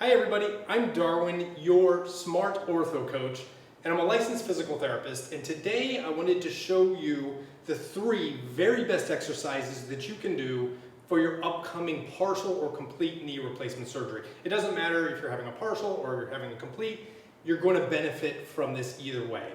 Hi everybody, I'm Darwin, your smart ortho coach, and I'm a licensed physical therapist, and today I wanted to show you the 3 very best exercises that you can do for your upcoming partial or complete knee replacement surgery. It doesn't matter if you're having a partial or you're having a complete, you're going to benefit from this either way.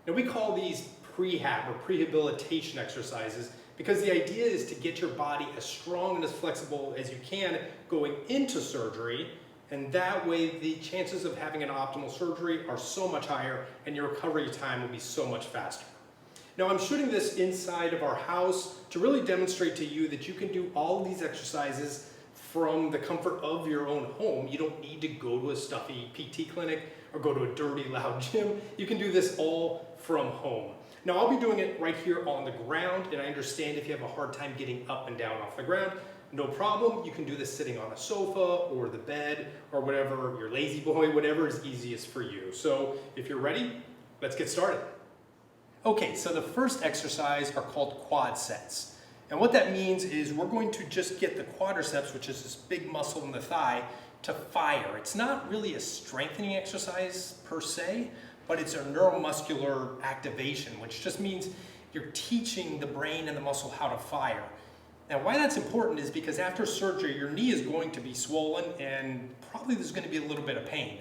Now we call these prehab or prehabilitation exercises because the idea is to get your body as strong and as flexible as you can going into surgery, and that way the chances of having an optimal surgery are so much higher and your recovery time will be so much faster. Now I'm shooting this inside of our house to really demonstrate to you that you can do all of these exercises from the comfort of your own home. You don't need to go to a stuffy PT clinic or go to a dirty, loud gym. You can do this all from home. Now I'll be doing it right here on the ground, and I understand if you have a hard time getting up and down off the ground, no problem. You can do this sitting on a sofa or the bed or whatever, your lazy boy, whatever is easiest for you. So if you're ready, let's get started. Okay, so the first exercise are called quad sets. And what that means is we're going to just get the quadriceps, which is this big muscle in the thigh, to fire. It's not really a strengthening exercise per se, but it's a neuromuscular activation, which just means you're teaching the brain and the muscle how to fire. Now why that's important is because after surgery, your knee is going to be swollen and probably there's going to be a little bit of pain.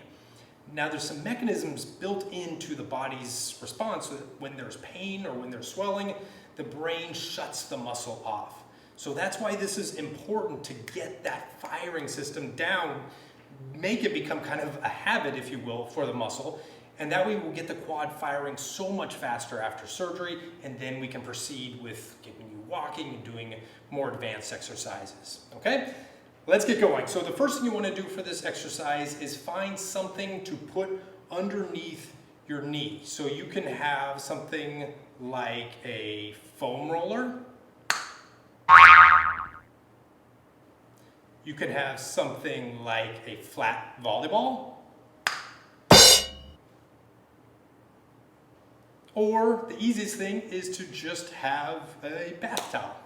Now there's some mechanisms built into the body's response so that when there's pain or when there's swelling, the brain shuts the muscle off. So that's why this is important, to get that firing system down, make it become kind of a habit, if you will, for the muscle. And that way we'll get the quad firing so much faster after surgery, and then we can proceed with getting you walking and doing more advanced exercises. Okay, let's get going. So the first thing you want to do for this exercise is find something to put underneath your knee. So you can have something like a foam roller. You can have something like a flat volleyball. Or the easiest thing is to just have a bath towel.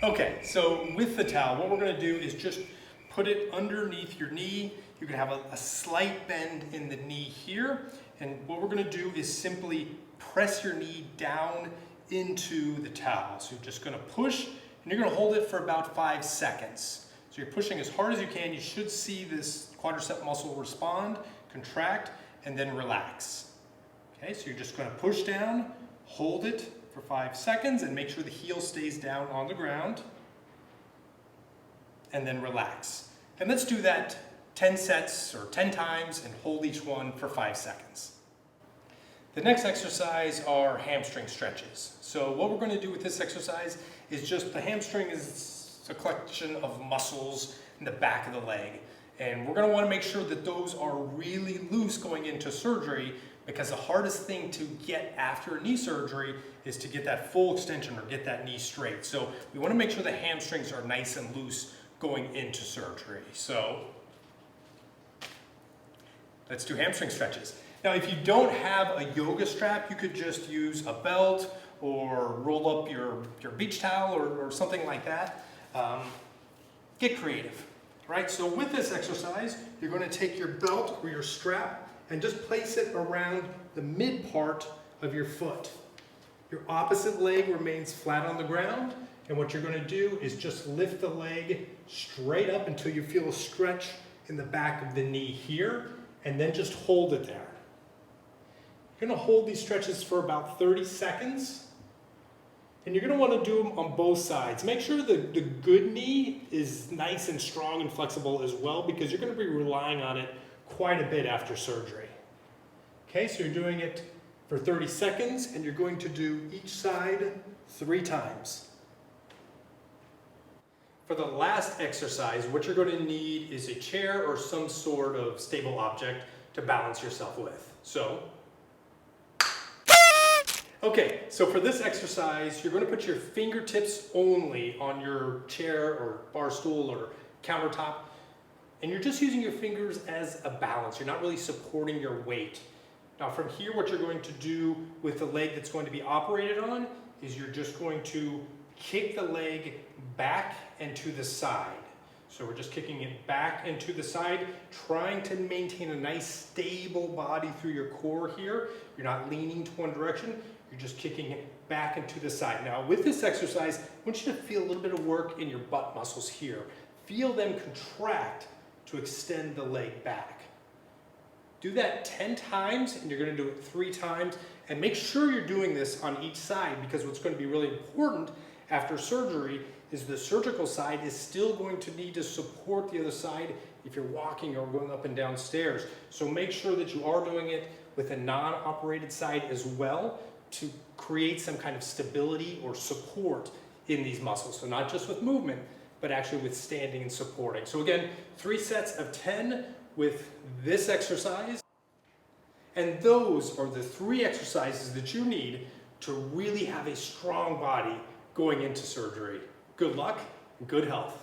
Okay, so with the towel, what we're going to do is just put it underneath your knee. You can have a slight bend in the knee here. And what we're going to do is simply press your knee down into the towel. So you're just going to push, and you're going to hold it for about 5 seconds. So you're pushing as hard as you can. You should see this quadricep muscle respond, contract, and then relax. Okay, so you're just going to push down, hold it for 5 seconds, and make sure the heel stays down on the ground, and then relax. And let's do that 10 sets or 10 times and hold each one for 5 seconds. The next exercise are hamstring stretches. So what we're going to do with this exercise is just, the hamstring is a collection of muscles in the back of the leg. And we're going to want to make sure that those are really loose going into surgery, because the hardest thing to get after knee surgery is to get that full extension or get that knee straight. So we want to make sure the hamstrings are nice and loose going into surgery. So let's do hamstring stretches. Now if you don't have a yoga strap, you could just use a belt or roll up your beach towel or something like that. Get creative. Right, so with this exercise, you're going to take your belt or your strap and just place it around the mid part of your foot. Your opposite leg remains flat on the ground, and what you're going to do is just lift the leg straight up until you feel a stretch in the back of the knee here, and then just hold it there. You're going to hold these stretches for about 30 seconds. And you're going to want to do them on both sides. Make sure the good knee is nice and strong and flexible as well, because you're going to be relying on it quite a bit after surgery. Okay, so you're doing it for 30 seconds, and you're going to do each side 3 times. For the last exercise, what you're going to need is a chair or some sort of stable object to balance yourself with. Okay, so for this exercise, you're going to put your fingertips only on your chair or bar stool or countertop, and you're just using your fingers as a balance. You're not really supporting your weight. Now from here, what you're going to do with the leg that's going to be operated on is you're just going to kick the leg back and to the side. So we're just kicking it back and to the side, trying to maintain a nice stable body through your core here. You're not leaning to one direction, you're just kicking it back and to the side. Now with this exercise, I want you to feel a little bit of work in your butt muscles here. Feel them contract to extend the leg back. Do that 10 times, and you're gonna do it 3 times, and make sure you're doing this on each side, because what's gonna be really important after surgery is the surgical side is still going to need to support the other side if you're walking or going up and down stairs. So make sure that you are doing it with a non-operated side as well to create some kind of stability or support in these muscles. So not just with movement, but actually with standing and supporting. So again, 3 sets of 10 with this exercise. And those are the 3 exercises that you need to really have a strong body going into surgery. Good luck and good health.